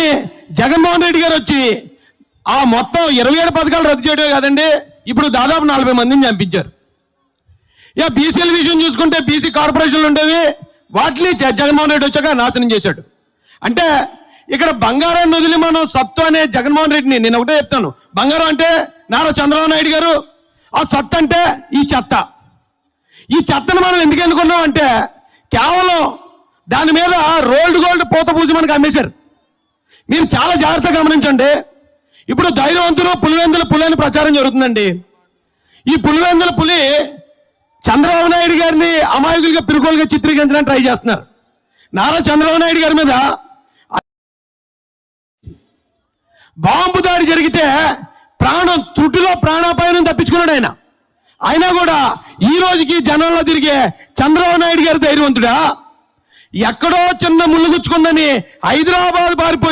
కానీ జగన్మోహన్ రెడ్డి గారు వచ్చి ఆ మొత్తం 27 పథకాలు రద్దు చేయడమే కాదండి, ఇప్పుడు దాదాపు 40 మందిని చంపించారు. ఇక బీసీల విషయం చూసుకుంటే బీసీ కార్పొరేషన్లు ఉండేవి, వాటిని జగన్మోహన్ రెడ్డి వచ్చాక నాశనం చేశాడు. అంటే ఇక్కడ బంగారాన్ని వదిలి మనం సత్తు అనే జగన్మోహన్ రెడ్డిని, నేను ఒకటే చెప్తాను, బంగారం అంటే నారా చంద్రబాబు నాయుడు గారు, ఆ సత్తు అంటే ఈ చెత్త. ఈ చెత్తను మనం ఎందుకు ఎన్నుకున్నాం అంటే కేవలం దాని మీద రోల్డ్ గోల్డ్ పూత పూసి మనకు అమ్మేశారు. మీరు చాలా జాగ్రత్తగా గమనించండి. ఇప్పుడు ధైర్యవంతులు పులివెందుల పులి అని ప్రచారం జరుగుతుందండి. ఈ పులివెందుల పులి చంద్రబాబు నాయుడు గారిని అమాయకులుగా పిరుకోలుగా చిత్రీకరించడానికి ట్రై చేస్తున్నారు. నారా చంద్రబాబు నాయుడు గారి మీద బాంబు దాడి జరిగితే త్రుటిలో ప్రాణాపాయం తప్పించుకున్నాడు ఆయన. అయినా కూడా ఈ రోజుకి జనంలో తిరిగే చంద్రబాబు నాయుడు గారి ధైర్యవంతుడా? ఎక్కడో చిన్న ముళ్ళు గుచ్చుకుందని హైదరాబాద్ పారిపోయి